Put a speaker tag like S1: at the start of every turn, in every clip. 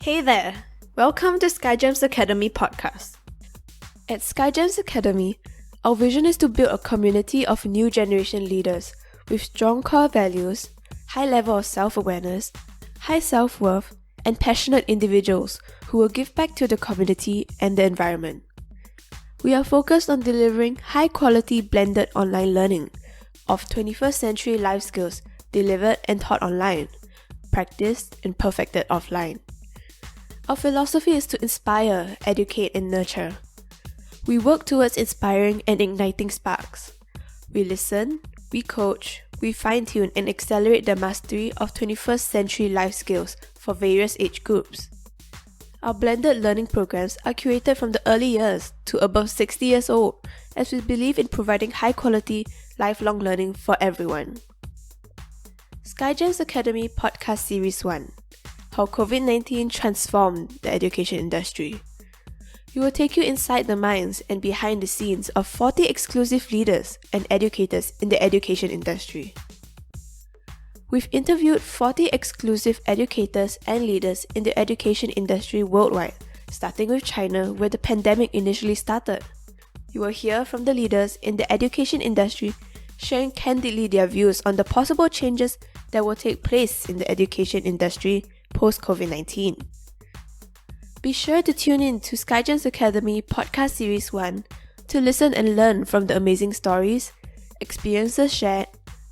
S1: Hey there! Welcome to SkyGems Academy podcast. At SkyGems Academy, our vision is to build a community of new generation leaders with strong core values, high level of self-awareness, high self-worth, and passionate individuals who will give back to the community and the environment. We are focused on delivering high-quality blended online learning of 21st century life skills delivered and taught online, practiced and perfected offline. Our philosophy is to inspire, educate, and nurture. We work towards inspiring and igniting sparks. We listen, we coach, we fine-tune and accelerate the mastery of 21st century life skills for various age groups. Our blended learning programs are curated from the early years to above 60 years old, as we believe in providing high-quality, lifelong learning for everyone. SkyGems Academy Podcast Series 1: How COVID-19 Transformed the Education Industry. We will take you inside the minds and behind the scenes of 40 exclusive leaders and educators in the education industry. We've interviewed 40 exclusive educators and leaders in the education industry worldwide, starting with China, where the pandemic initially started. You will hear from the leaders in the education industry sharing candidly their views on the possible changes that will take place in the education industry post-COVID-19. Be sure to tune in to SkyGems Academy Podcast Series 1 to listen and learn from the amazing stories, experiences shared,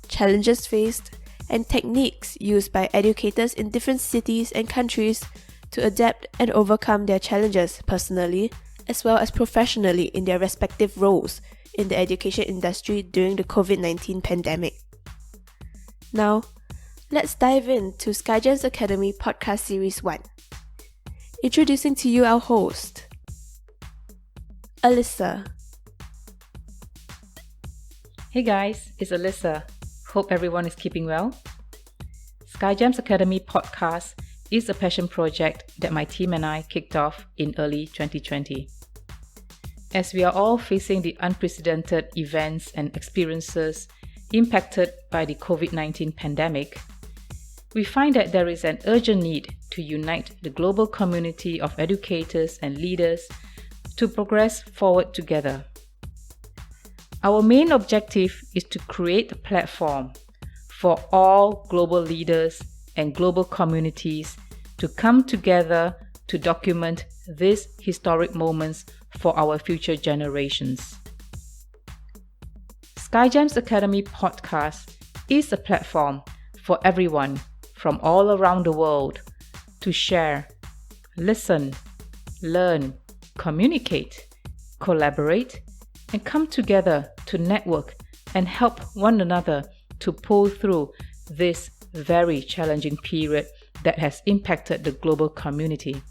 S1: challenges faced, and techniques used by educators in different cities and countries to adapt and overcome their challenges personally as well as professionally in their respective roles in the education industry during the COVID-19 pandemic. Now, let's dive into SkyGems Academy Podcast Series 1. Introducing to you our host, Alyssa.
S2: Hey guys, it's Alyssa. Hope everyone is keeping well. SkyGems Academy Podcast is a passion project that my team and I kicked off in early 2020. As we are all facing the unprecedented events and experiences impacted by the COVID-19 pandemic, we find that there is an urgent need to unite the global community of educators and leaders to progress forward together. Our main objective is to create a platform for all global leaders and global communities to come together to document these historic moments for our future generations. SkyGems Academy Podcast is a platform for everyone from all around the world to share, listen, learn, communicate, collaborate, and come together to network and help one another to pull through this very challenging period that has impacted the global community.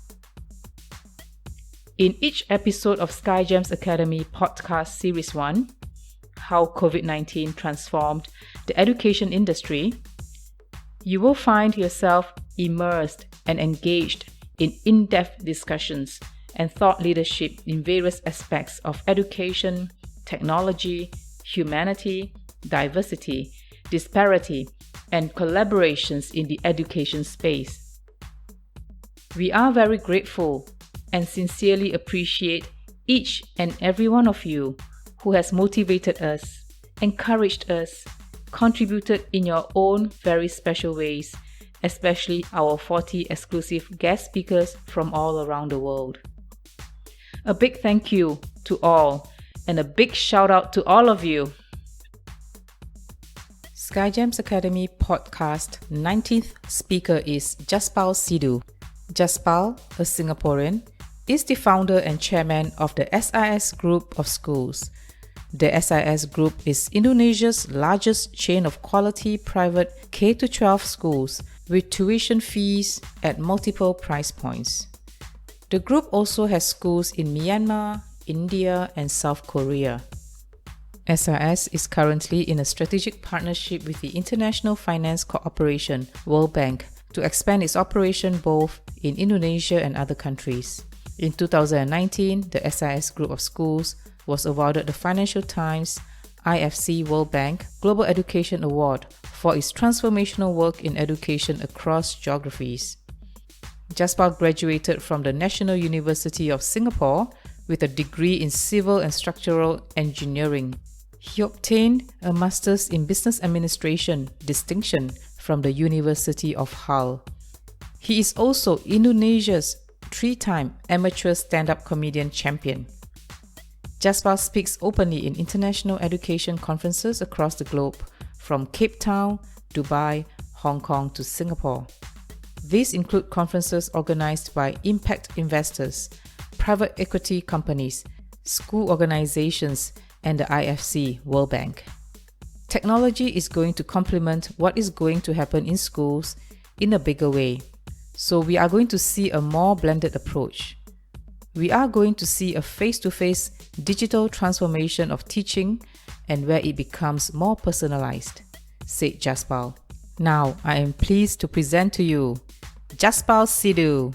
S2: In each episode of SkyGems Academy Podcast Series 1, How COVID-19 Transformed the Education Industry, you will find yourself immersed and engaged in in-depth discussions and thought leadership in various aspects of education, technology, humanity, diversity, disparity, and collaborations in the education space. We are very grateful and sincerely appreciate each and every one of you who has motivated us, encouraged us, contributed in your own very special ways, especially our 40 exclusive guest speakers from all around the world. A big thank you to all and a big shout out to all of you. SkyGems Academy Podcast 19th speaker is Jaspal Sidhu. Jaspal, a Singaporean, is the founder and chairman of the SIS Group of Schools. The SIS Group is Indonesia's largest chain of quality private K-12 schools with tuition fees at multiple price points. The group also has schools in Myanmar, India, and South Korea. SIS is currently in a strategic partnership with the International Finance Corporation, World Bank, to expand its operation both in Indonesia and other countries. In 2019, the SIS Group of Schools was awarded the Financial Times IFC World Bank Global Education Award for its transformational work in education across geographies. Jaspal graduated from the National University of Singapore with a degree in Civil and Structural Engineering. He obtained a Master's in Business Administration distinction from the University of Hull. He is also Indonesia's 3-time amateur stand-up comedian champion. Jaspal speaks openly in international education conferences across the globe, from Cape Town, Dubai, Hong Kong to Singapore. These include conferences organized by impact investors, private equity companies, school organizations, and the IFC World Bank. Technology is going to complement what is going to happen in schools in a bigger way. So we are going to see a more blended approach. We are going to see a face-to-face digital transformation of teaching and where it becomes more personalized, said Jaspal. Now, I am pleased to present to you Jaspal Sidhu.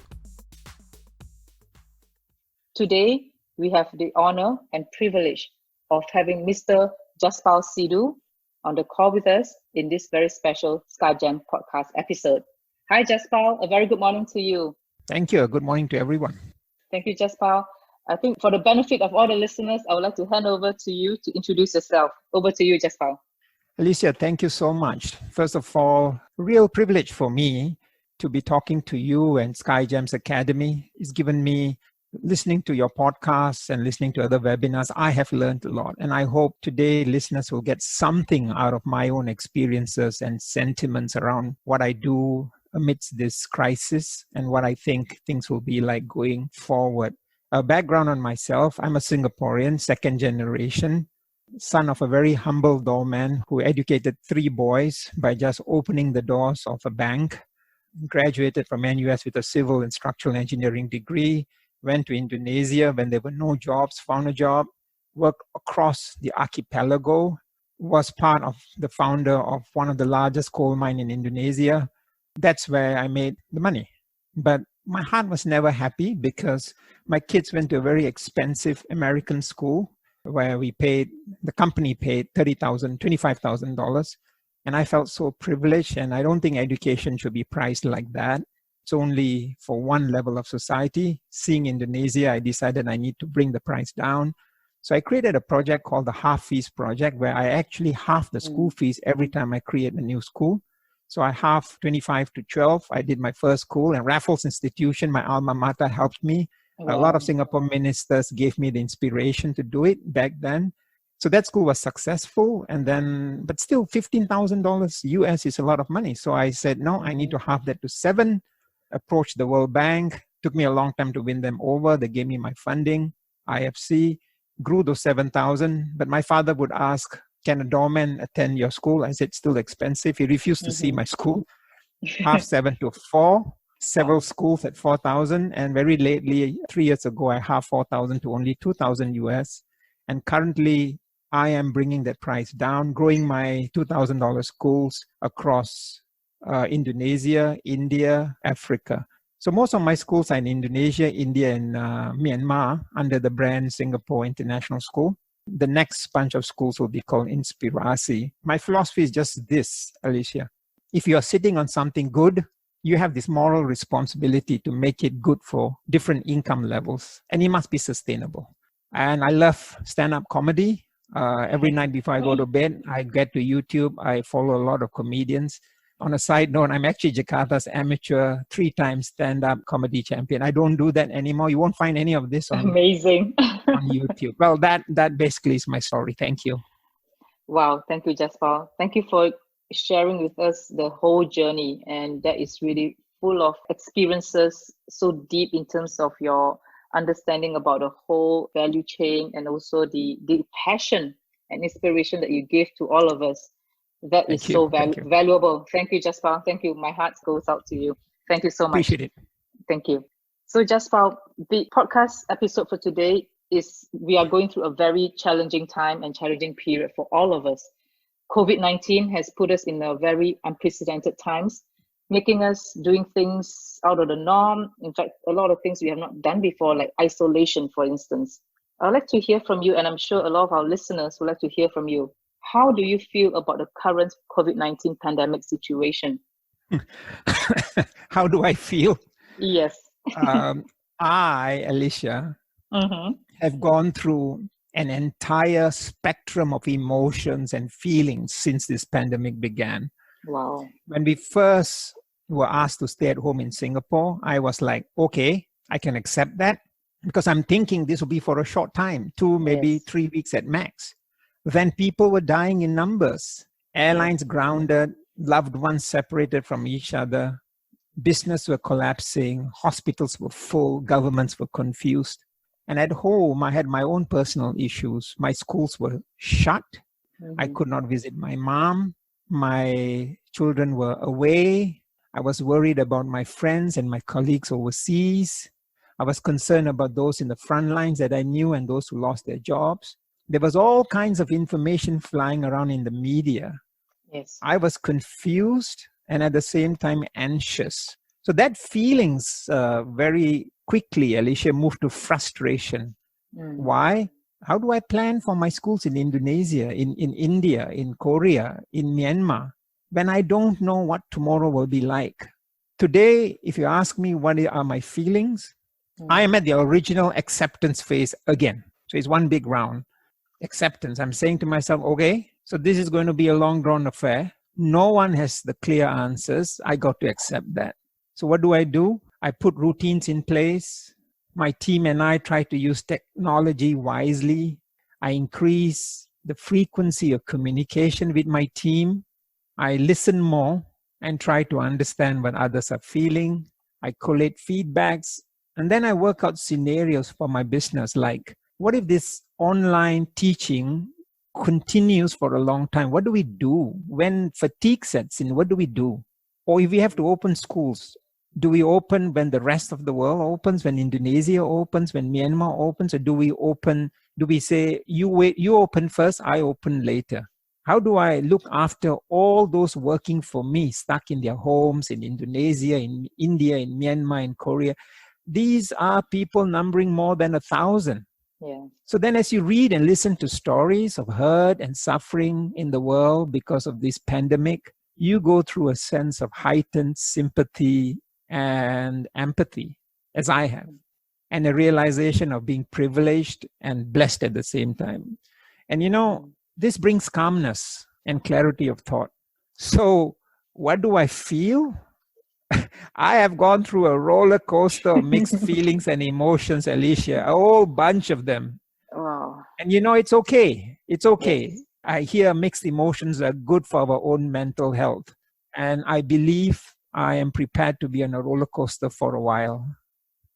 S3: Today, we have the honor and privilege of having Mr. Jaspal Sidhu on the call with us in this very special SkyGems podcast episode. Hi, Jaspal. A very good morning to you.
S4: Thank you. Good morning to everyone.
S3: Thank you, Jaspal. I think for the benefit of all the listeners, I would like to hand over to you to introduce yourself. Over to you, Jaspal.
S4: Alicia, thank you so much. First of all, real privilege for me to be talking to you and SkyGems Academy. It's given me, listening to your podcasts and listening to other webinars, I have learned a lot. And I hope today listeners will get something out of my own experiences and sentiments around what I do amidst this crisis and what I think things will be like going forward. A background on myself, I'm a Singaporean, second generation, son of a very humble doorman who educated 3 boys by just opening the doors of a bank. Graduated from NUS with a civil and structural engineering degree, went to Indonesia when there were no jobs, found a job, worked across the archipelago, was part of the founder of one of the largest coal mine in Indonesia. That's where I made the money. But my heart was never happy because my kids went to a very expensive American school where the company paid $30,000, $25,000. And I felt so privileged, and I don't think education should be priced like that. It's only for one level of society. Seeing Indonesia, I decided I need to bring the price down. So I created a project called the Half Fees Project, where I actually half the school fees every time I create a new school. So I half 25 to 12. I did my first school, and Raffles Institution, my alma mater, helped me. Wow. A lot of Singapore ministers gave me the inspiration to do it back then. So that school was successful, but still $15,000 US is a lot of money. So I said, no, I need to half that to 7, approached the World Bank. Took me a long time to win them over. They gave me my funding, IFC, grew those 7,000. But my father would ask, can a doorman attend your school? I said, still expensive. He refused to see my school. Half 7 to 4, several schools at 4,000. And very lately, 3 years ago, I halved 4,000 to only 2,000 US. And currently, I am bringing that price down, growing my $2,000 schools across Indonesia, India, Africa. So most of my schools are in Indonesia, India, and Myanmar under the brand Singapore International School. The next bunch of schools will be called Inspirasi. My philosophy is just this, Alicia. If you are sitting on something good, you have this moral responsibility to make it good for different income levels, and it must be sustainable. And I love stand-up comedy. Every night before I go to bed, I get to YouTube. I follow a lot of comedians. On a side note, I'm actually Jakarta's amateur 3-time stand-up comedy champion. I don't do that anymore. You won't find any of this on YouTube. Well, that basically is my story. Thank you.
S3: Wow. Thank you, Jaspal. Thank you for sharing with us the whole journey. And that is really full of experiences, so deep in terms of your understanding about the whole value chain and also the passion and inspiration that you give to all of us. That is so valuable. Thank you, Jaspal. Thank you. My heart goes out to you. Thank you so much.
S4: Appreciate it.
S3: Thank you. So, Jaspal, the podcast episode for today is we are going through a very challenging time and challenging period for all of us. COVID-19 has put us in a very unprecedented times, making us doing things out of the norm. In fact, a lot of things we have not done before, like isolation, for instance. I'd like to hear from you, and I'm sure a lot of our listeners would like to hear from you. How do you feel about the current COVID-19 pandemic situation?
S4: How do I feel?
S3: Yes.
S4: Um, Alicia,
S3: Mm-hmm.
S4: have gone through an entire spectrum of emotions and feelings since this pandemic began.
S3: Wow.
S4: When we first were asked to stay at home in Singapore, I was like, okay, I can accept that because I'm thinking this will be for a short time, 2, maybe
S3: Yes.
S4: 3 weeks at max. Then people were dying in numbers, airlines grounded, loved ones separated from each other, business were collapsing, hospitals were full, governments were confused. And at home, I had my own personal issues. My schools were shut. I
S3: Mm-hmm.
S4: could not visit my mom. My children were away. I was worried about my friends and my colleagues overseas. I was concerned about those in the front lines that I knew and those who lost their jobs. There was all kinds of information flying around in the media.
S3: Yes.
S4: I was confused and at the same time anxious. So that feelings very quickly, Alicia, moved to frustration.
S3: Mm.
S4: Why? How do I plan for my schools in Indonesia, in India, in Korea, in Myanmar, when I don't know what tomorrow will be like? Today, if you ask me what are my feelings, I am at the original acceptance phase again. So it's one big round. Acceptance. I'm saying to myself, okay, so this is going to be a long drawn affair. No one has the clear answers. I got to accept that. So what do? I put routines in place. My team and I try to use technology wisely. I increase the frequency of communication with my team. I listen more and try to understand what others are feeling. I collate feedbacks. And then I work out scenarios for my business, like, what if this online teaching continues for a long time? What do we do? When fatigue sets in, what do we do? Or if we have to open schools, do we open when the rest of the world opens, when Indonesia opens, when Myanmar opens, or do we say, you wait, you open first, I open later? How do I look after all those working for me, stuck in their homes in Indonesia, in India, in Myanmar, in Korea? These are people numbering more than 1,000.
S3: Yeah.
S4: So then as you read and listen to stories of hurt and suffering in the world because of this pandemic, you go through a sense of heightened sympathy and empathy, as I have, and a realization of being privileged and blessed at the same time. And this brings calmness and clarity of thought. So what do I feel? I have gone through a roller coaster of mixed feelings and emotions, Alicia, a whole bunch of them.
S3: Wow.
S4: And it's okay. It's okay.
S3: Yes.
S4: I hear mixed emotions are good for our own mental health. And I believe I am prepared to be on a roller coaster for a while.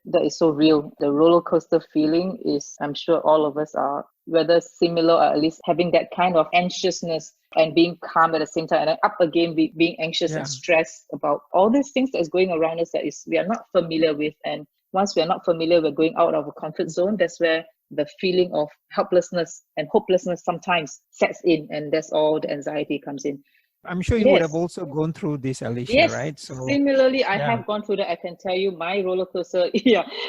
S3: That is so real. The roller coaster feeling is, I'm sure all of us are, whether similar or at least having that kind of anxiousness and being calm at the same time, and then up again being anxious and stressed about all these things that's going around us that is we are not familiar with. And once we are not familiar, we're going out of a comfort zone. That's where the feeling of helplessness and hopelessness sometimes sets in, and that's all the anxiety comes in.
S4: I'm sure you would have also gone through this, Alicia,
S3: yes,
S4: right? So
S3: similarly, I have gone through that. I can tell you my roller coaster,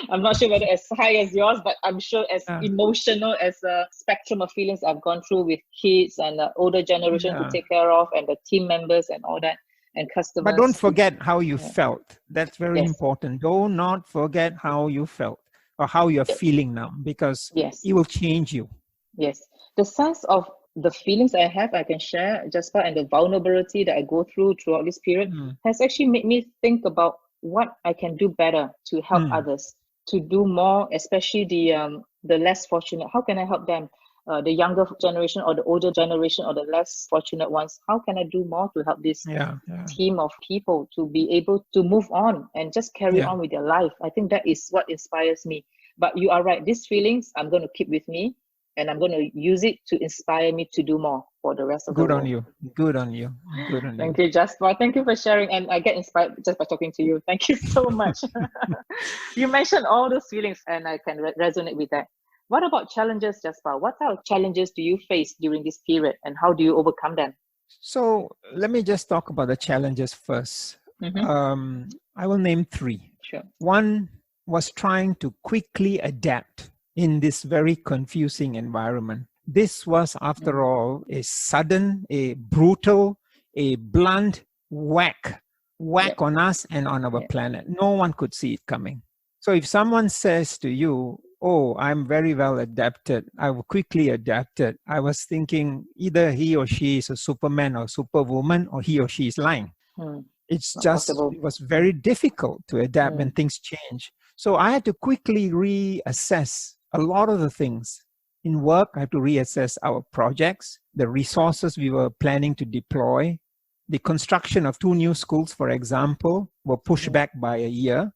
S3: I'm not sure whether as high as yours, but I'm sure as emotional as a spectrum of feelings I've gone through with kids and the older generation to take care of and the team members and all that and customers.
S4: But don't forget how you felt. That's very important. Do not forget how you felt or how you're feeling now, because it will change you.
S3: Yes. The sense of the feelings I have, I can share, Jaspal, and the vulnerability that I go throughout this period has actually made me think about what I can do better to help others, to do more, especially the less fortunate. How can I help them? The younger generation or the older generation or the less fortunate ones. How can I do more to help this team of people to be able to move on and just carry on with their life? I think that is what inspires me. But you are right. These feelings I'm going to keep with me. And I'm going to use it to inspire me to do more for the rest of the world.
S4: Good on you.
S3: Thank you, Jaspal. Thank you for sharing. And I get inspired just by talking to you. Thank you so much. You mentioned all those feelings and I can resonate with that. What about challenges, Jaspal? What type of challenges do you face during this period and how do you overcome them?
S4: So let me just talk about the challenges first. I will name 3.
S3: Sure.
S4: One was trying to quickly adapt in this very confusing environment. This was, after all, a sudden, a brutal, a blunt whack whack on us and on our planet. No one could see it coming. So if someone says to you, oh, I'm very well adapted, I quickly adapted, I was thinking either he or she is a Superman or Superwoman, or he or she is lying. It's
S3: Not
S4: just,
S3: possible.
S4: it was very difficult to adapt when things change. So I had to quickly reassess a lot of the things. In work, I have to reassess our projects, the resources we were planning to deploy. The construction of 2 new schools, for example, were pushed back by a year.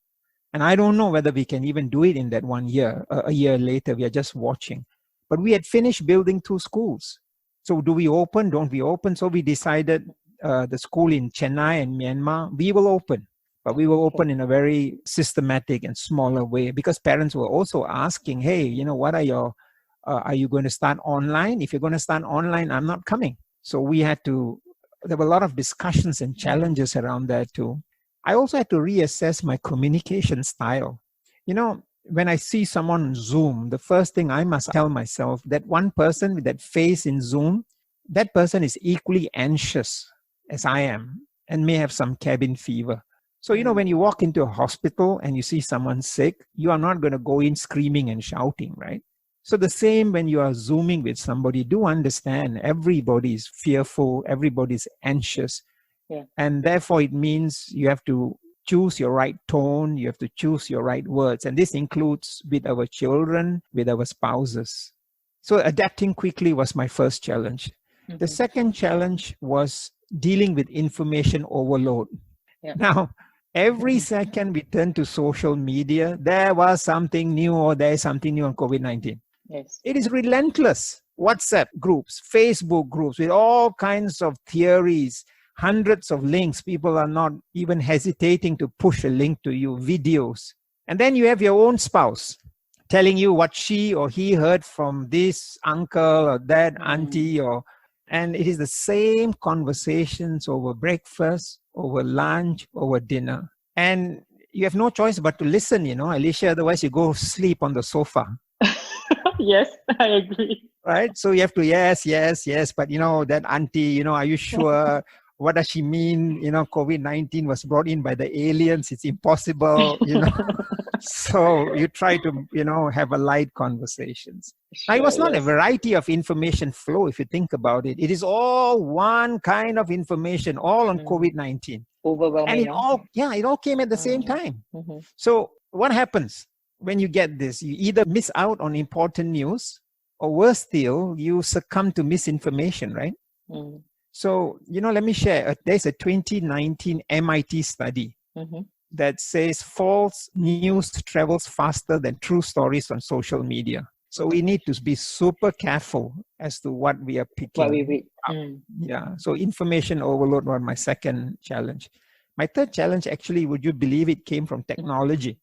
S4: And I don't know whether we can even do it in that 1 year. A year later, we are just watching. But we had finished building 2 schools. So do we open? Don't we open? So we decided the school in Chennai and Myanmar, we will open. But we will open in a very systematic and smaller way, because parents were also asking, hey, you know, what are your, are you going to start online? If you're going to start online, I'm not coming. So we had to, there were a lot of discussions and challenges around that too. I also had to reassess my communication style. You know, when I see someone on Zoom, the first thing I must tell myself, that one person with that face in Zoom, that person is equally anxious as I am and may have some cabin fever. So, you know, when you walk into a hospital and you see someone sick, you are not going to go in screaming and shouting, right? So the same when you are Zooming with somebody, do understand everybody is fearful, everybody's anxious. And therefore it means you have to choose your right tone, you have to choose your right words. And this includes with our children, with our spouses. So adapting quickly was my first challenge. The second challenge was dealing with information overload. Now, every second we turn to social media, there was something new or there is something new on COVID-19. It is relentless. WhatsApp groups, Facebook groups with all kinds of theories, hundreds of links. People are not even hesitating to push a link to you, videos. And then you have your own spouse telling you what she or he heard from this uncle or that auntie, and it is the same conversations over breakfast, over lunch, over dinner. And you have no choice but to listen, you know, Alicia, otherwise you go sleep on the sofa.
S3: Yes, I agree.
S4: Right? So you have to, yes. But, you know, that auntie, you know, are you sure? What does she mean? You know, COVID-19 was brought in by the aliens. It's impossible, you know. So you try to, you know, have a light conversations. Now, it was not a variety of information flow, if you think about it. It is all one kind of information, all on COVID-19.
S3: Overwhelming.
S4: And it all came at the same time. So what happens when you get this? You either miss out on important news, or worse still, you succumb to misinformation, right? So, you know, let me share. There's a 2019 MIT study that says false news travels faster than true stories on social media. So we need to be super careful as to what we are picking.
S3: What we read.
S4: Yeah. So information overload was my second challenge. My third challenge, actually, would you believe it, came from technology?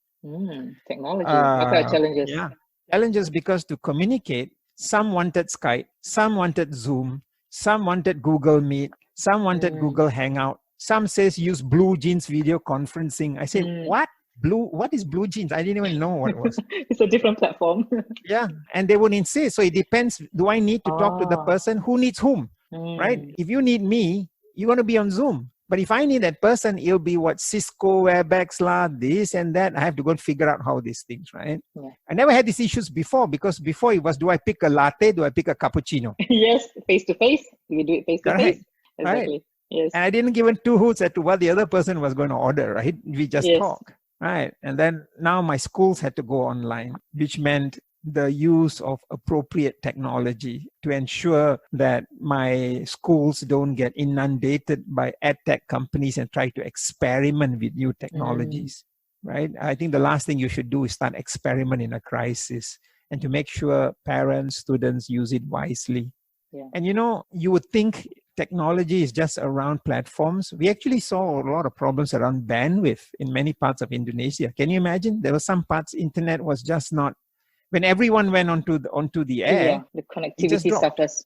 S3: Technology. What kind of challenges?
S4: Yeah. Challenges because to communicate, some wanted Skype, some wanted Zoom, some wanted Google Meet, some wanted Google Hangout. Some says use Blue Jeans video conferencing. I said, what? What is Blue Jeans? I didn't even know what it was.
S3: It's a different platform.
S4: Yeah. And they would insist. So it depends. Do I need to talk to the person? Who needs whom? Right? If you need me, you're going to be on Zoom. But if I need that person, it'll be what Cisco, Webex, this and that. I have to go and figure out how these things, right? I never had these issues before, because before it was, do I pick a latte? Do I pick a cappuccino?
S3: Yes, face to face. You do it face to face. Exactly.
S4: Right.
S3: Yes.
S4: And I didn't give two hoots as to what the other person was going to order, right? We just talk. Right. And then now my schools had to go online, which meant the use of appropriate technology to ensure that my schools don't get inundated by edtech companies and try to experiment with new technologies, right? I think the last thing you should do is start experiment in a crisis, and to make sure parents, students use it wisely. And you know, you would think technology is just around platforms. We actually saw a lot of problems around bandwidth in many parts of Indonesia. Can you imagine? There were some parts internet was just not. When everyone went onto the air,
S3: the connectivity suffers.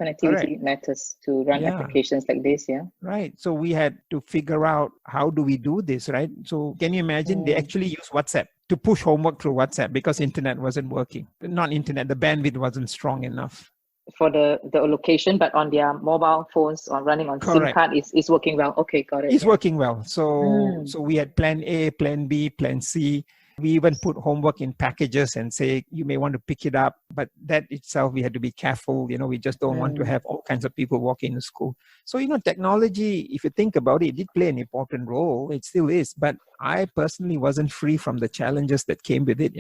S3: Connectivity matters to run applications like this.
S4: Right. So we had to figure out how do we do this, right? So can you imagine? They actually use WhatsApp to push homework through WhatsApp because internet wasn't working. Not internet, the bandwidth wasn't strong enough.
S3: for the location, but on their mobile phones or running on SIM
S4: Correct.
S3: card is working well. Okay, got it.
S4: It's working well. So we had plan A, plan B, plan C. We even put homework in packages and say, you may want to pick it up. But that itself, we had to be careful. We just don't want to have all kinds of people walking to school. So, technology, if you think about it, did play an important role. It still is. But I personally wasn't free from the challenges that came with it,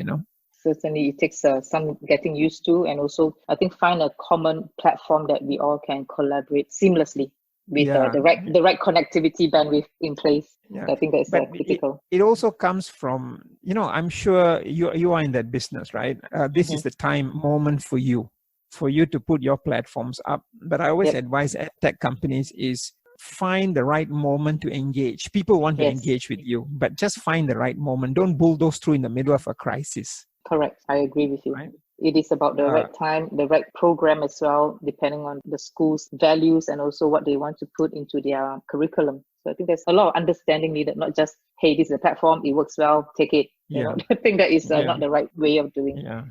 S3: Certainly, it takes some getting used to, and also I think find a common platform that we all can collaborate seamlessly with the right connectivity bandwidth in place.
S4: Yeah.
S3: I think that's critical.
S4: It also comes from, I'm sure you are in that business, right? This is the moment for you to put your platforms up. But I always advise tech companies is find the right moment to engage. People want to engage with you, but just find the right moment. Don't bulldoze through in the middle of a crisis.
S3: Correct. I agree with you.
S4: Right?
S3: It is about the right time, the right program as well, depending on the school's values and also what they want to put into their curriculum. So I think there's a lot of understanding needed, not just, hey, this is a platform, it works well, take it. I think that is not the right way of doing it.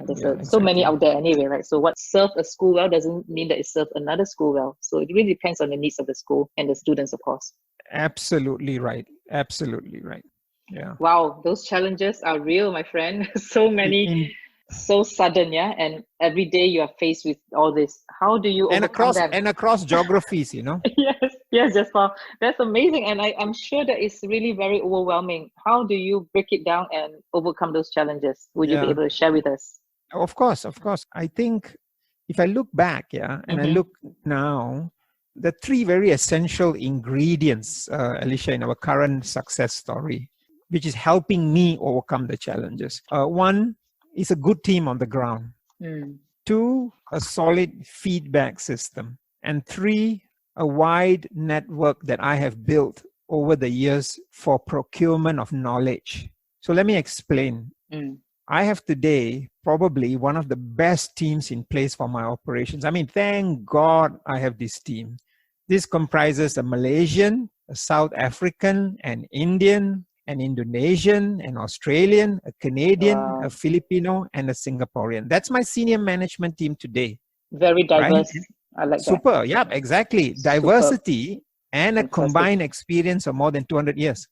S3: There's so many out there anyway, right? So what serves a school well doesn't mean that it serves another school well. So it really depends on the needs of the school and the students, of course.
S4: Absolutely right. Yeah.
S3: Wow, those challenges are real, my friend. So many, so sudden, and every day you are faced with all this. How do you overcome them?
S4: And across geographies,
S3: Yes, Jaspal. That's amazing, and I'm sure that it's really very overwhelming. How do you break it down and overcome those challenges? Would you be able to share with us?
S4: Of course. I think if I look back, and I look now, the three very essential ingredients, Alicia, in our current success story, which is helping me overcome the challenges. One is a good team on the ground. 2, a solid feedback system. And 3, a wide network that I have built over the years for procurement of knowledge. So let me explain. I have today probably one of the best teams in place for my operations. I mean, thank God I have this team. This comprises a Malaysian, a South African, an Indian, an Indonesian, an Australian, a Canadian, a Filipino, and a Singaporean. That's my senior management team today.
S3: Very diverse.
S4: Right?
S3: I like that.
S4: Super. Yeah, exactly. Diversity and a combined experience of more than 200 years.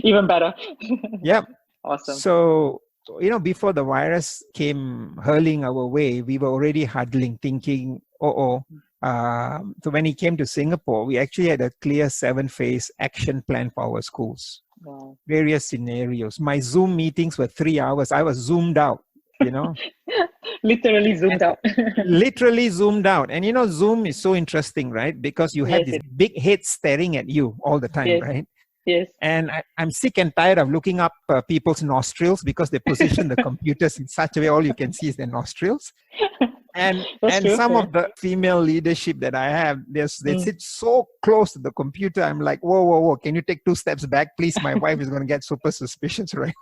S3: Even better.
S4: Yep.
S3: Awesome.
S4: So, before the virus came hurling our way, we were already huddling, thinking, so when he came to Singapore, we actually had a clear 7-phase action plan for our schools.
S3: Wow.
S4: Various scenarios. My Zoom meetings were 3 hours. I was zoomed out,
S3: Literally zoomed out.
S4: Literally zoomed out. And Zoom is so interesting, right? Because you have this big head staring at you all the time, right?
S3: Yes.
S4: And I'm sick and tired of looking up people's nostrils because they position the computers in such a way all you can see is their nostrils. And some of the female leadership that I have, they sit so close to the computer. I'm like, whoa, can you take 2 steps back, please? My wife is going to get super suspicious, right?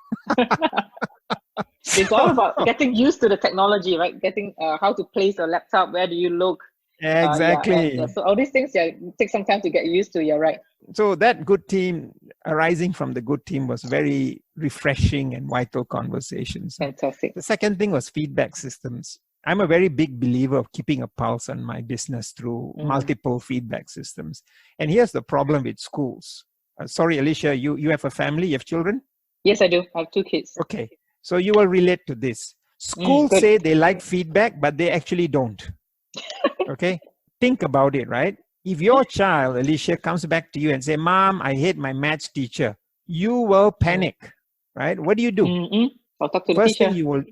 S3: It's all about getting used to the technology, right? Getting how to place a laptop, where do you look?
S4: Exactly.
S3: So all these things take some time to get used to, you're right.
S4: So that good team, arising from the good team, was very refreshing and vital conversations.
S3: Fantastic.
S4: The second thing was feedback systems. I'm a very big believer of keeping a pulse on my business through multiple feedback systems. And here's the problem with schools. Sorry, Alicia, you have a family, you have children?
S3: Yes, I do. I have 2 kids.
S4: Okay. So you will relate to this. Schools say they like feedback, but they actually don't. Okay? Think about it, right? If your child, Alicia, comes back to you and say, Mom, I hate my maths teacher, you will panic, right? What do you do?
S3: I'll talk to the
S4: First
S3: teacher.
S4: thing you will,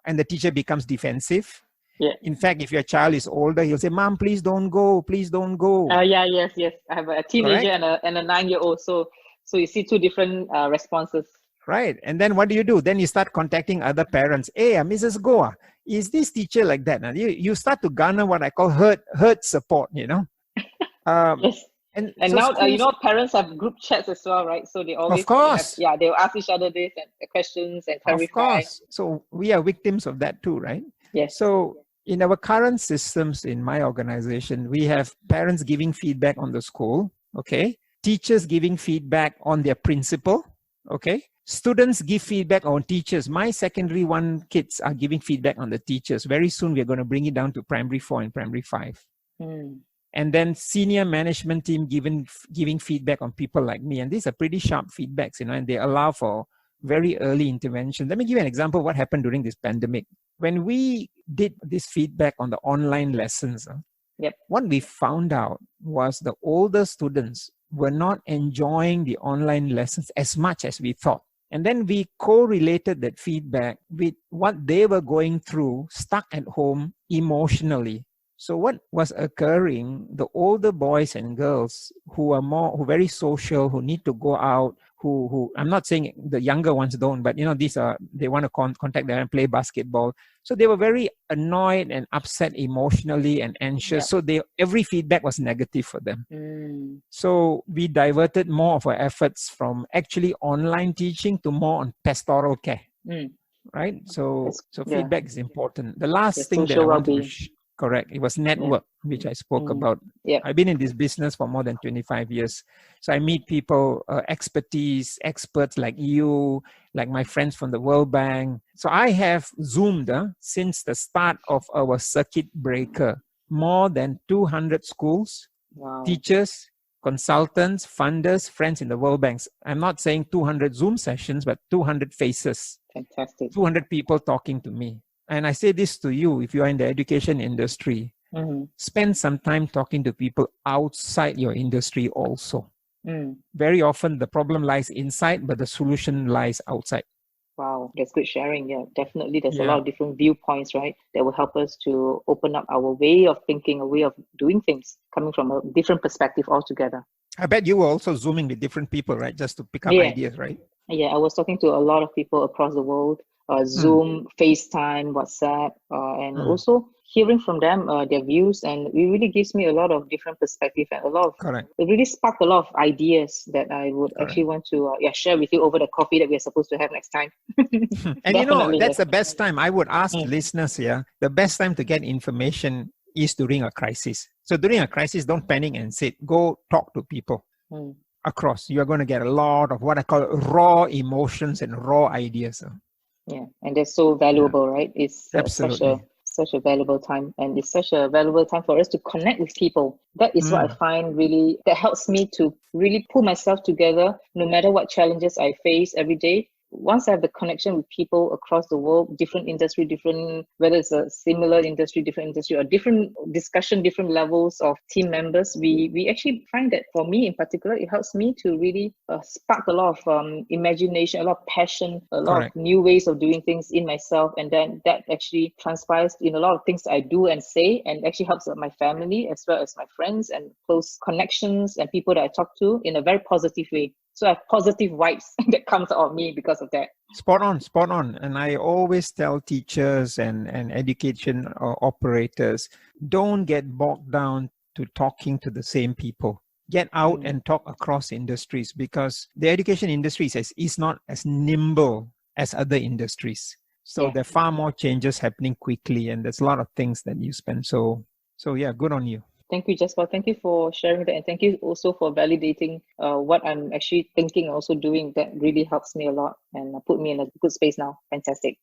S4: and the teacher becomes defensive.
S3: Yeah.
S4: In fact, if your child is older, he'll say, Mom, please don't go. Please don't go.
S3: Yes. I have a teenager and a 9-year-old. So you see 2 different responses.
S4: Right. And then what do? Then you start contacting other parents. Hey, Mrs. Goa, is this teacher like that? And you start to garner what I call hurt support,
S3: Yes.
S4: And
S3: so now, schools, parents have group chats as well, right? So they always,
S4: of course,
S3: they'll ask each other this and questions and clarify.
S4: Of course. So we are victims of that too, right?
S3: Yes.
S4: So in our current systems in my organization, we have parents giving feedback on the school, okay? Teachers giving feedback on their principal, okay? Students give feedback on teachers. My secondary one kids are giving feedback on the teachers. Very soon, we're going to bring it down to primary 4 and primary 5. And then senior management team giving feedback on people like me. And these are pretty sharp feedbacks, and they allow for very early intervention. Let me give you an example of what happened during this pandemic. When we did this feedback on the online lessons, what we found out was the older students were not enjoying the online lessons as much as we thought. And then we correlated that feedback with what they were going through, stuck at home emotionally. So what was occurring, the older boys and girls who are very social, who need to go out, who I'm not saying the younger ones don't, but they want to contact them and play basketball. So they were very annoyed and upset emotionally and anxious. So every feedback was negative for them. So we diverted more of our efforts from actually online teaching to more on pastoral care. Right? So feedback is important. The last thing that I want to correct. It was network, which I spoke about. I've been in this business for more than 25 years. So I meet people, experts like you, like my friends from the World Bank. So I have Zoomed since the start of our circuit breaker, more than 200 schools, teachers, consultants, funders, friends in the World Banks. I'm not saying 200 Zoom sessions, but 200 faces.
S3: Fantastic.
S4: 200 people talking to me. And I say this to you, if you are in the education industry, spend some time talking to people outside your industry also. Very often the problem lies inside, but the solution lies outside.
S3: Wow, that's good sharing. Yeah, definitely. There's a lot of different viewpoints, right? That will help us to open up our way of thinking, a way of doing things, coming from a different perspective altogether.
S4: I bet you were also Zooming with different people, right? Just to pick up ideas, right?
S3: Yeah, I was talking to a lot of people across the world. Zoom, FaceTime, WhatsApp, and also hearing from them their views, and it really gives me a lot of different perspective and a lot of it really sparked a lot of ideas that I would actually want to share with you over the coffee that we are supposed to have next time.
S4: And that's the best time. I would ask listeners here, the best time to get information is during a crisis. So during a crisis, don't panic and sit. Go talk to people across. You are going to get a lot of what I call raw emotions and raw ideas.
S3: Yeah, and that's so valuable, right? It's
S4: Absolutely.
S3: such a valuable time, and it's such a valuable time for us to connect with people. That is what I find really, that helps me to really pull myself together no matter what challenges I face every day. Once I have the connection with people across the world, different industry, whether it's a similar industry, different industry, or different discussion, different levels of team members, we actually find that for me in particular, it helps me to really spark a lot of imagination, a lot of passion, a lot of new ways of doing things in myself. And then that actually transpires in a lot of things I do and say, and actually helps my family as well as my friends and close connections and people that I talk to in a very positive way. So I have positive vibes that comes out of me because of that.
S4: Spot on. And I always tell teachers and education operators, don't get bogged down to talking to the same people. Get out and talk across industries, because the education industry is not as nimble as other industries. So there are far more changes happening quickly, and there's a lot of things that you spend. So yeah, good on you.
S3: Thank you, Jaspal. Thank you for sharing that. And thank you also for validating what I'm actually thinking and also doing. That really helps me a lot and put me in a good space now. Fantastic.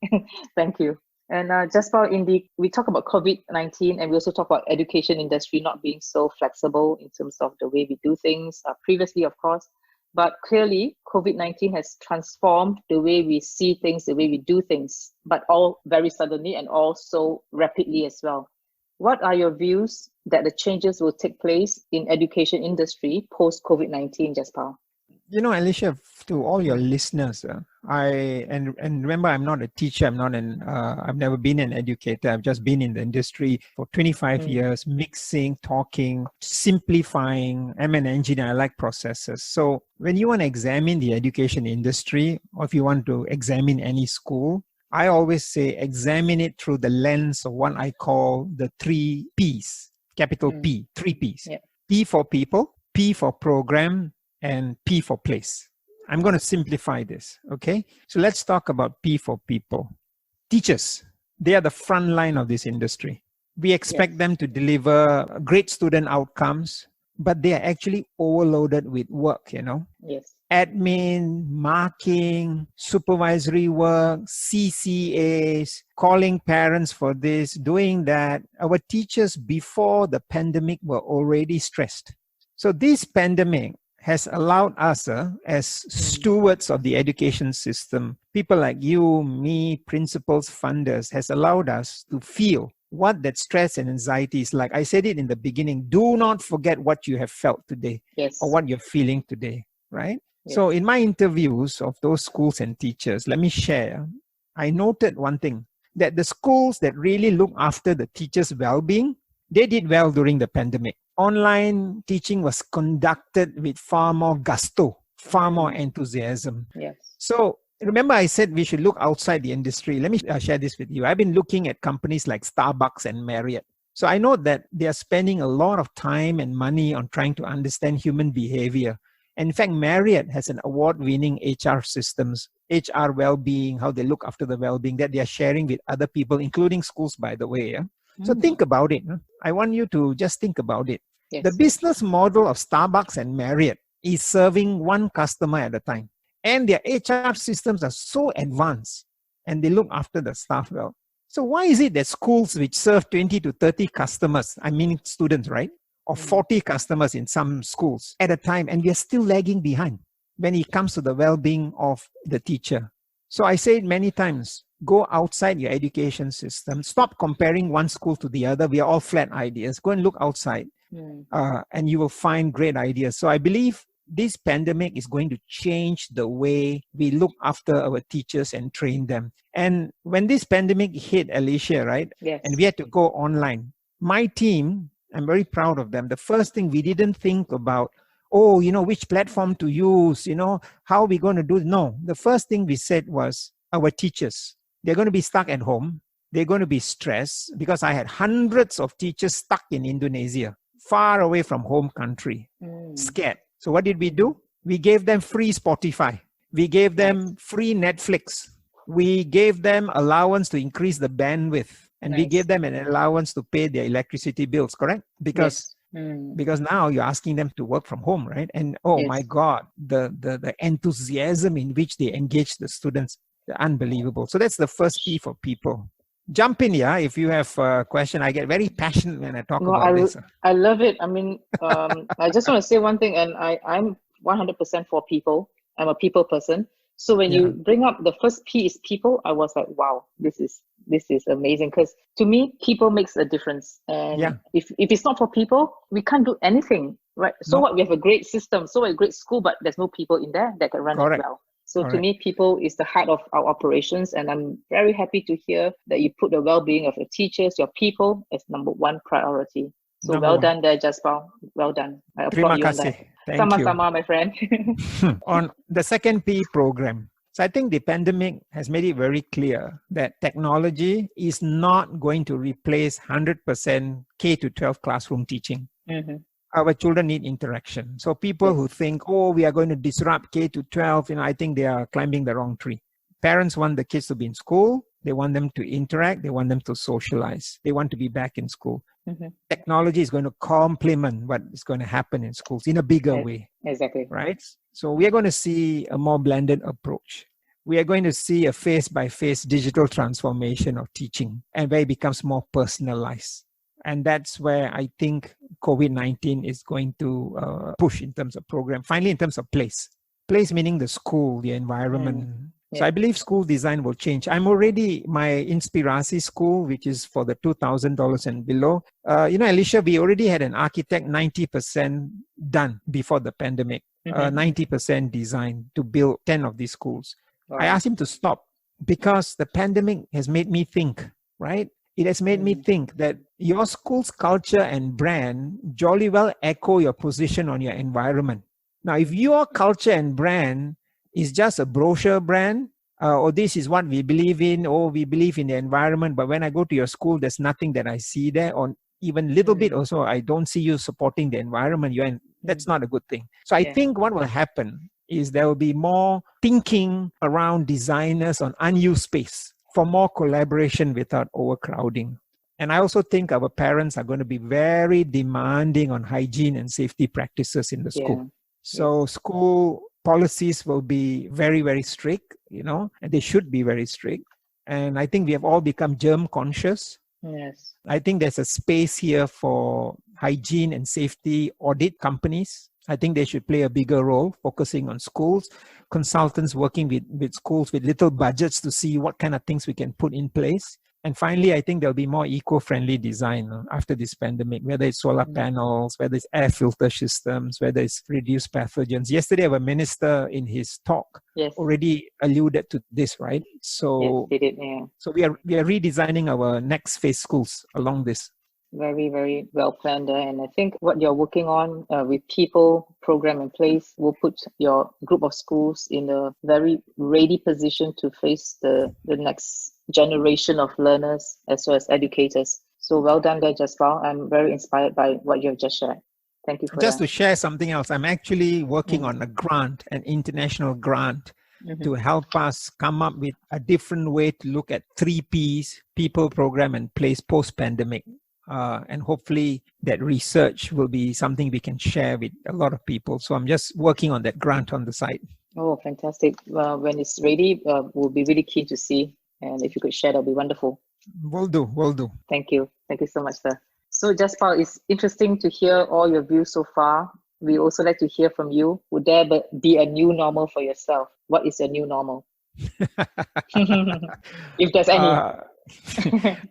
S3: Thank you. And Jaspal, we talk about COVID-19, and we also talk about education industry not being so flexible in terms of the way we do things previously, of course. But clearly, COVID-19 has transformed the way we see things, the way we do things, but all very suddenly and all so rapidly as well. What are your views that the changes will take place in education industry post COVID-19, Jaspal?
S4: Alicia, to all your listeners, and remember, I'm not a teacher. I've never been an educator. I've just been in the industry for 25 years, mixing, talking, simplifying. I'm an engineer. I like processes. So when you want to examine the education industry, or if you want to examine any school, I always say examine it through the lens of what I call the 3 Ps, capital P, 3 Ps. Yep. P for people, P for program, and P for place. I'm going to simplify this, okay? So let's talk about P for people. Teachers, they are the front line of this industry. We expect them to deliver great student outcomes, but they are actually overloaded with work,
S3: Yes.
S4: admin, marking, supervisory work, CCAs, calling parents for this, doing that. Our teachers before the pandemic were already stressed. So this pandemic has allowed us as stewards of the education system, people like you, me, principals, funders, has allowed us to feel what that stress and anxiety is like. I said it in the beginning, do not forget what you have felt today or what you're feeling today, right? Yes. So in my interviews of those schools and teachers, let me share, I noted one thing, that the schools that really look after the teachers' well-being, they did well during the pandemic. Online teaching was conducted with far more gusto, far more enthusiasm.
S3: Yes.
S4: So remember I said we should look outside the industry. Let me share this with you. I've been looking at companies like Starbucks and Marriott. So I know that they are spending a lot of time and money on trying to understand human behavior. And in fact, Marriott has an award-winning HR systems, HR well-being, how they look after the well-being that they are sharing with other people, including schools, by the way. Yeah? So think about it. I want you to just think about it. Yes. The business model of Starbucks and Marriott is serving one customer at a time. And their HR systems are so advanced and they look after the staff well. So why is it that schools which serve 20 to 30 customers, I mean students, right? Or 40 customers in some schools at a time, and we are still lagging behind when it comes to the well-being of the teacher? So I say it many times, go outside your education system. Stop comparing one school to the other. We are all flat ideas. Go and look outside and you will find great ideas. So I believe this pandemic is going to change the way we look after our teachers and train them. And when this pandemic hit, Alicia, right?
S3: Yes.
S4: And we had to go online. My team, I'm very proud of them. The first thing, we didn't think about, which platform to use, how are we going to do it? No, the first thing we said was our teachers, they're going to be stuck at home. They're going to be stressed because I had hundreds of teachers stuck in Indonesia, far away from home country, scared. So what did we do? We gave them free Spotify. We gave them free Netflix. We gave them allowance to increase the bandwidth. And we gave them an allowance to pay their electricity bills, correct? Because now you're asking them to work from home, right? And my God, the enthusiasm in which they engage the students, unbelievable. So that's the first P for people. Jump in, if you have a question. I get very passionate when I talk about this.
S3: I love it. I mean, I just want to say one thing, and I'm 100% for people. I'm a people person. So when you bring up the first P is people, I was like, wow, this is amazing. Because to me, people makes a difference. And if it's not for people, we can't do anything, right? So what? We have a great system, so a great school, but there's no people in there that can run it well. So to me, people is the heart of our operations. And I'm very happy to hear that you put the well-being of your teachers, your people as number one priority. So well done there, Jaspal. Well done. I applaud you on that. Sama-sama, my friend.
S4: On the second P, program. So I think the pandemic has made it very clear that technology is not going to replace 100% K-12 classroom teaching. Our children need interaction. So people who think, we are going to disrupt K-12, I think they are climbing the wrong tree. Parents want the kids to be in school. They want them to interact. They want them to socialize. They want to be back in school. Technology is going to complement what is going to happen in schools in a bigger way.
S3: Exactly.
S4: Right? So we are going to see a more blended approach. We are going to see a face-by-face digital transformation of teaching, and where it becomes more personalized. And that's where I think COVID-19 is going to push in terms of program. Finally, in terms of place. Place meaning the school, the environment. So I believe school design will change. I'm already, my Inspirasi school, which is for the $2,000 and below. Alicia, we already had an architect 90% done before the pandemic. 90% design to build 10 of these schools. I asked him to stop because the pandemic has made me think, right? It has made me think that your school's culture and brand jolly well echo your position on your environment. Now, if your culture and brand is just a brochure brand, or this is what we believe in, or we believe in the environment, but when I go to your school, there's nothing that I see there, or even little bit also, I don't see you supporting the environment, that's not a good thing. So I think what will happen is there will be more thinking around designers on unused space for more collaboration without overcrowding. And I also think our parents are going to be very demanding on hygiene and safety practices in the school. So school policies will be very, very strict, and they should be very strict. And I think we have all become germ conscious.
S3: Yes.
S4: I think there's a space here for hygiene and safety audit companies. I think they should play a bigger role, focusing on schools, consultants working with schools with little budgets to see what kind of things we can put in place. And finally, I think there'll be more eco-friendly design after this pandemic, whether it's solar panels, whether it's air filter systems, whether it's reduced pathogens. Yesterday, our minister in his talk already alluded to this, right? So,
S3: yes, he did, yeah.
S4: So we are redesigning our next phase schools along this.
S3: Very, very well planned there. And I think what you're working on with people, program in place, will put your group of schools in a very ready position to face the next generation of learners as well as educators. So well done there, Jaspal. I'm very inspired by what you've just shared. Thank you for
S4: just
S3: that.
S4: To share something else, I'm actually working on a grant, an international grant, to help us come up with a different way to look at 3 Ps, people, program, and place post-pandemic. And hopefully that research will be something we can share with a lot of people. So I'm just working on that grant on the side.
S3: Oh, fantastic. When it's ready, we'll be really keen to see. And if you could share, that'll be wonderful.
S4: Will do.
S3: Thank you. Thank you so much, sir. So Jaspal, it's interesting to hear all your views so far. We also like to hear from you. Would there be a new normal for yourself? What is your new normal? If there's any.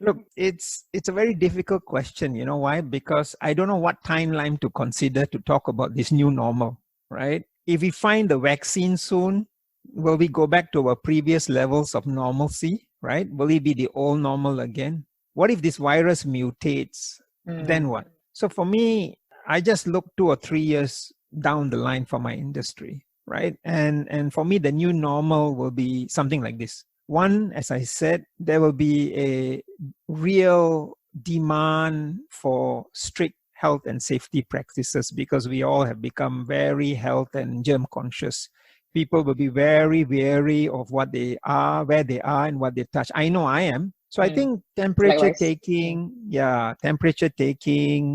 S4: Look, it's a very difficult question. You know why? Because I don't know what timeline to consider to talk about this new normal, right? If we find the vaccine soon, will we go back to our previous levels of normalcy, right? Will it be the old normal again? What if this virus mutates? Then what? So for me, I just look 2 or 3 years down the line for my industry, right? And for me, the new normal will be something like this. One, as I said, there will be a real demand for strict health and safety practices because we all have become very health and germ conscious. People will be very wary of what they are, where they are, and what they touch. I know I am. So I think temperature taking,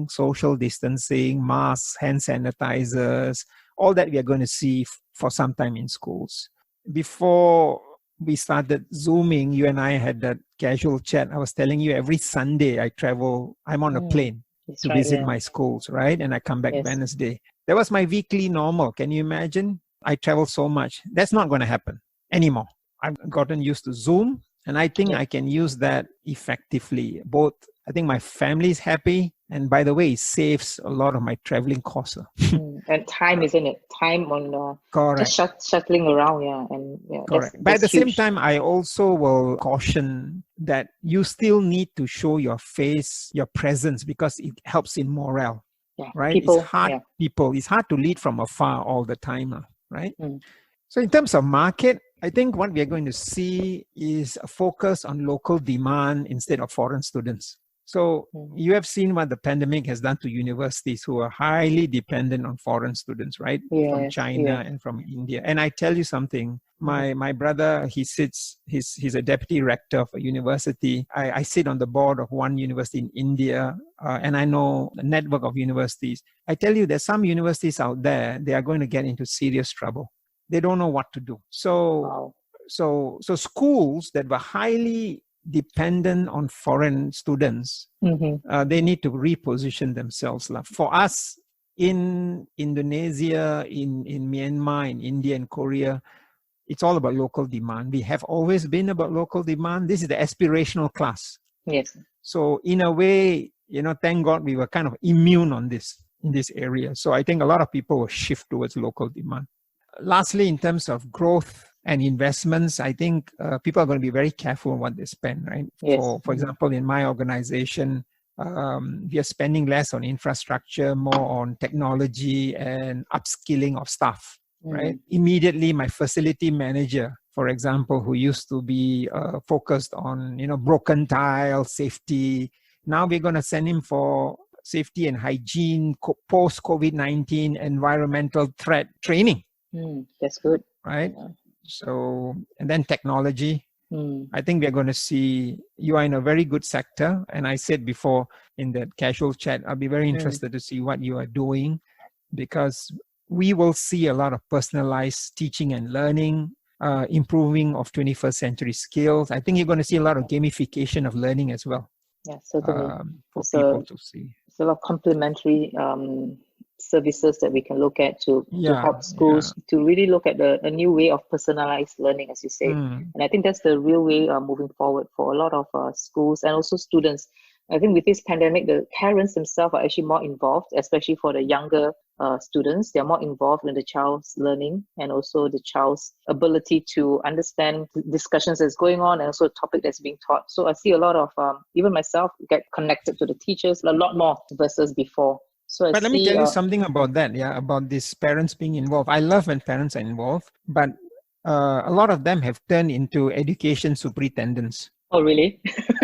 S4: social distancing, masks, hand sanitizers, all that we are going to see for some time in schools. Before we started Zooming, you and I had that casual chat. I was telling you every Sunday I'm on a plane to visit my schools, right? And I come back Wednesday. That was my weekly normal. Can you imagine? I travel so much. That's not going to happen anymore. I've gotten used to Zoom, and I think I can use that effectively. Both, I think my family is happy, and by the way, it saves a lot of my traveling costs.
S3: And time, isn't it? Time on just shuttling around, And
S4: correct. But at the same time, I also will caution that you still need to show your face, your presence, because it helps in morale. Right? It's hard to lead from afar all the time, right? So in terms of market, I think what we are going to see is a focus on local demand instead of foreign students. So you have seen what the pandemic has done to universities who are highly dependent on foreign students, right? From China and from India. And I tell you something, my brother, he's a deputy rector of a university. I sit on the board of one university in India, and I know a network of universities. I tell you, there's some universities out there, they are going to get into serious trouble. They don't know what to do. So schools that were highly dependent on foreign students, they need to reposition themselves. For us in Indonesia, in Myanmar, in India, and Korea, it's all about local demand. We have always been about local demand. This is the aspirational class.
S3: Yes.
S4: So in a way, thank God we were kind of immune in this area. So I think a lot of people will shift towards local demand. Lastly, in terms of growth and investments, I think people are going to be very careful on what they spend, right?
S3: Yes.
S4: For example, in my organization, we are spending less on infrastructure, more on technology and upskilling of staff, right? Immediately, my facility manager, for example, who used to be focused on, broken tile, safety, now we're going to send him for safety and hygiene, post-COVID-19 environmental threat training.
S3: That's good.
S4: Right? So, and then technology. I think we're going to see, you are in a very good sector. And I said before in that casual chat, I'll be very interested to see what you are doing, because we will see a lot of personalized teaching and learning, improving of 21st century skills. I think you're going to see a lot of gamification of learning as well.
S3: Yeah, certainly.
S4: For people to see.
S3: It's a lot of complementary services that we can look at to help schools to really look at a new way of personalized learning, as you say. And I think that's the real way moving forward for a lot of schools and also students. I think with this pandemic, the parents themselves are actually more involved, especially for the younger students. They're more involved in the child's learning and also the child's ability to understand discussions that's going on and also a topic that's being taught. So I see a lot of, even myself, get connected to the teachers a lot more versus before. So
S4: let me tell you something about that, about these parents being involved. I love when parents are involved, but a lot of them have turned into education superintendents.
S3: Oh, really?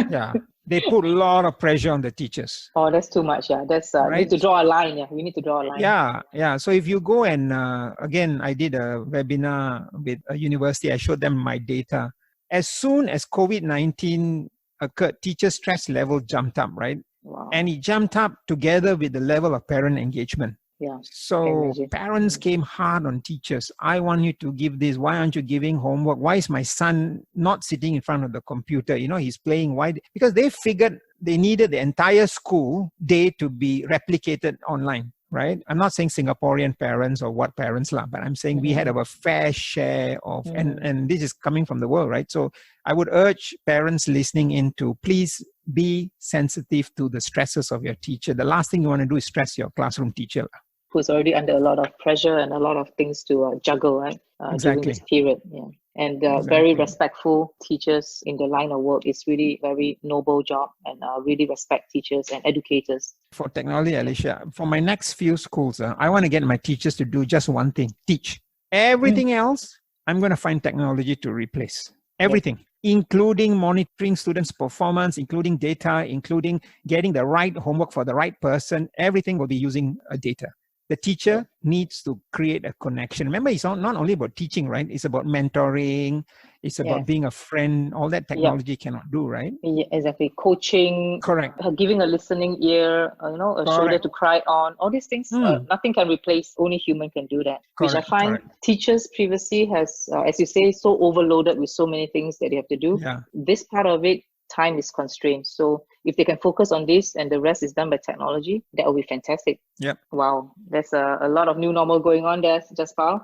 S4: Yeah. They put a lot of pressure on the teachers.
S3: Oh, that's too much. Yeah, that's right? We need to draw a line. Yeah, we need to draw a line.
S4: Yeah. So if you go and again, I did a webinar with a university. I showed them my data. As soon as COVID-19 occurred, teacher stress level jumped up, right?
S3: Wow.
S4: And it jumped up together with the level of parent engagement.
S3: Yeah.
S4: So parents came hard on teachers. I want you to give this. Why aren't you giving homework? Why is my son not sitting in front of the computer? He's playing. Why? Because they figured they needed the entire school day to be replicated online, right? I'm not saying Singaporean parents or what parents lah, but I'm saying we had our fair share of, and this is coming from the world, right? So I would urge parents listening in to please be sensitive to the stresses of your teacher. The last thing you want to do is stress your classroom teacher, who's
S3: already under a lot of pressure and a lot of things to juggle, right? During this period. Yeah. And very respectful teachers in the line of work is really very noble job, and really respect teachers and educators.
S4: For technology, Alicia, for my next few schools, I want to get my teachers to do just one thing: teach. Everything else, I'm going to find technology to replace. Everything. Including monitoring students' performance, including data, including getting the right homework for the right person. Everything will be using data. The teacher needs to create a connection. Remember, it's not only about teaching, right? It's about mentoring. It's about being a friend. All that technology cannot do, right?
S3: Yeah, exactly. Coaching.
S4: Correct.
S3: Giving a listening ear, a shoulder to cry on. All these things, nothing can replace. Only human can do that. Which I find teachers previously has, as you say, so overloaded with so many things that they have to do.
S4: Yeah.
S3: This part of it, time is constrained. So if they can focus on this and the rest is done by technology, that will be fantastic.
S4: Yep.
S3: Wow. There's a lot of new normal going on there, Jaspal.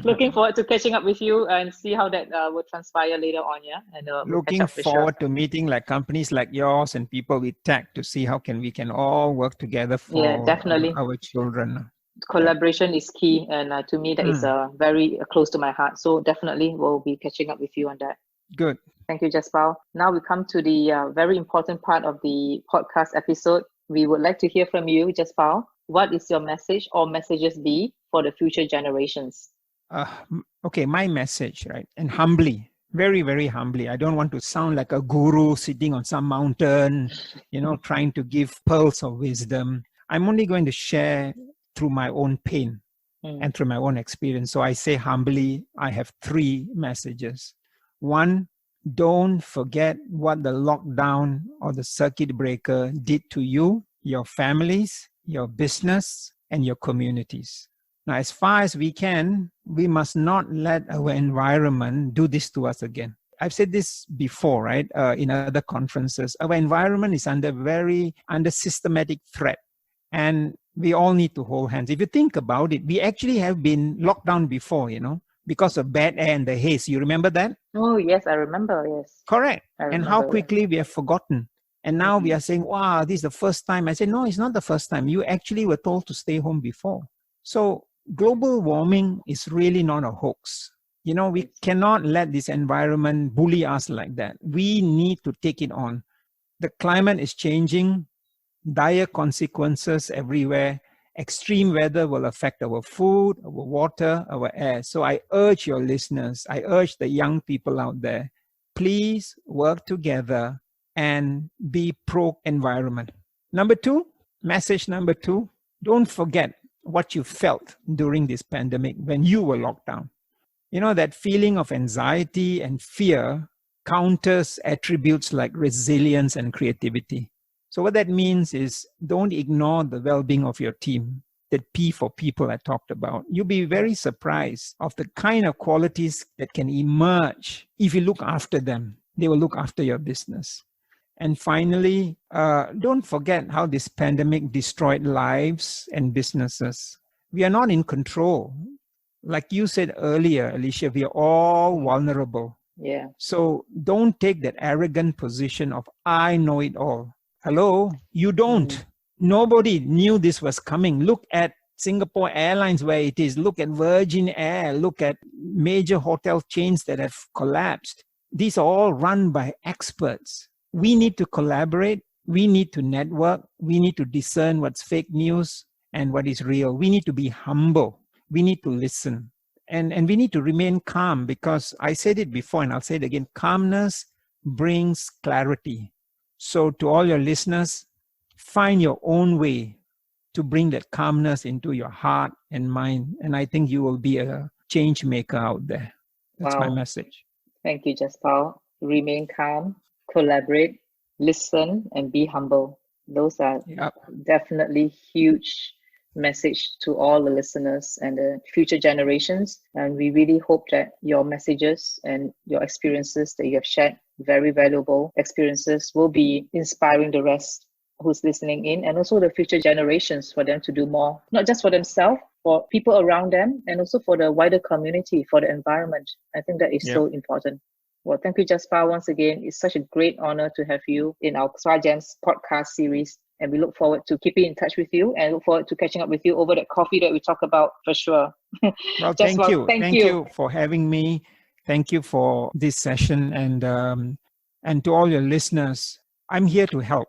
S3: Looking forward to catching up with you and see how that will transpire later on. Yeah. And
S4: looking forward to meeting like companies like yours and people with tech to see how we can all work together for
S3: definitely.
S4: Our children.
S3: Collaboration is key, and to me that is very close to my heart. So definitely we'll be catching up with you on that.
S4: Good.
S3: Thank you, Jaspal. Now we come to the very important part of the podcast episode. We would like to hear from you, Jaspal. What is your message or messages be for the future generations?
S4: Okay, my message, right? And humbly, very, very humbly. I don't want to sound like a guru sitting on some mountain, trying to give pearls of wisdom. I'm only going to share through my own pain and through my own experience. So I say humbly, I have 3 messages. 1, don't forget what the lockdown or the circuit breaker did to you, your families, your business, and your communities. Now, as far as we can, we must not let our environment do this to us again. I've said this before, right? In other conferences, our environment is under systematic threat, and we all need to hold hands. If you think about it, we actually have been locked down before, because of bad air and the haze. You remember that?
S3: Oh, yes, I remember, yes.
S4: Correct. And how quickly we have forgotten. And now we are saying, wow, this is the first time. I said, no, it's not the first time. You actually were told to stay home before. So global warming is really not a hoax. We cannot let this environment bully us like that. We need to take it on. The climate is changing, dire consequences everywhere. Extreme weather will affect our food, our water, our air. So I urge your listeners, I urge the young people out there, please work together and be pro-environment. Message number 2, don't forget what you felt during this pandemic when you were locked down. That feeling of anxiety and fear counters attributes like resilience and creativity. So what that means is don't ignore the well-being of your team. that P for people I talked about. You'll be very surprised of the kind of qualities that can emerge if you look after them. They will look after your business. And finally, don't forget how this pandemic destroyed lives and businesses. We are not in control. Like you said earlier, Alicia, we are all vulnerable.
S3: Yeah.
S4: So don't take that arrogant position of, I know it all. Hello, you don't. Nobody knew this was coming. Look at Singapore Airlines where it is. Look at Virgin Air. Look at major hotel chains that have collapsed. These are all run by experts. We need to collaborate. We need to network. We need to discern what's fake news and what is real. We need to be humble. We need to listen. And we need to remain calm, because I said it before and I'll say it again. Calmness brings clarity. So to all your listeners, find your own way to bring that calmness into your heart and mind. And I think you will be a change maker out there. That's my message.
S3: Thank you, Jaspal. Remain calm, collaborate, listen, and be humble. Those are definitely huge message to all the listeners and the future generations. And we really hope that your messages and your experiences that you have shared, very valuable experiences, will be inspiring the rest who's listening in, and also the future generations, for them to do more, not just for themselves, for people around them, and also for the wider community, for the environment. I think that is so important. Well, thank you, Jaspal, once again. It's such a great honor to have you in our SkyGems podcast series. And we look forward to keeping in touch with you, and look forward to catching up with you over that coffee that we talk about for sure.
S4: Well, thank you. Thank you for having me. Thank you for this session. And to all your listeners, I'm here to help,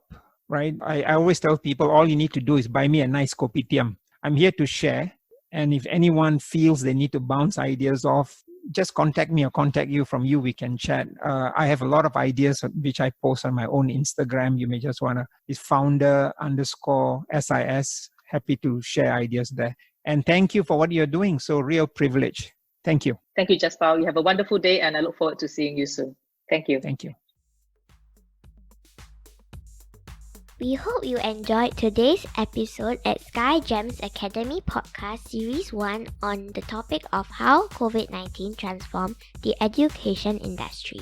S4: right? I always tell people, all you need to do is buy me a nice kopitiam. I'm here to share. And if anyone feels they need to bounce ideas off, just contact me or contact you. From you, we can chat. I have a lot of ideas which I post on my own Instagram. You may just want to, it's founder_SIS. Happy to share ideas there. And thank you for what you're doing. So real privilege. Thank you.
S3: Thank you, Jaspal. You have a wonderful day, and I look forward to seeing you soon. Thank you.
S4: Thank you.
S5: We hope you enjoyed today's episode at SkyGems Academy Podcast Series 1 on the topic of how COVID-19 transformed the education industry.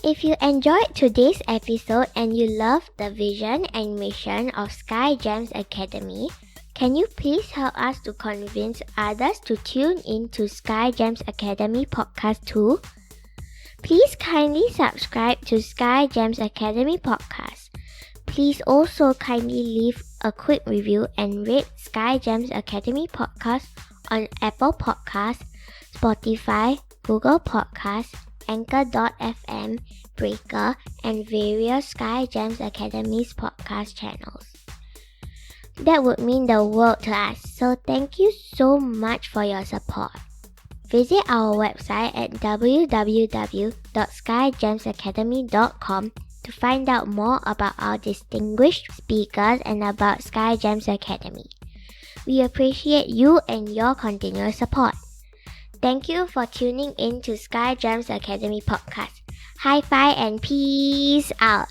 S5: If you enjoyed today's episode and you love the vision and mission of SkyGems Academy, can you please help us to convince others to tune in to SkyGems Academy Podcast too? Please kindly subscribe to SkyGems Academy Podcast. Please also kindly leave a quick review and rate SkyGems Academy Podcast on Apple Podcasts, Spotify, Google Podcasts, Anchor.fm, Breaker, and various SkyGems Academy's podcast channels. That would mean the world to us, so thank you so much for your support. Visit our website at www.skygemsacademy.com to find out more about our distinguished speakers and about SkyGems Academy. We appreciate you and your continuous support. Thank you for tuning in to SkyGems Academy Podcast. High five and peace out!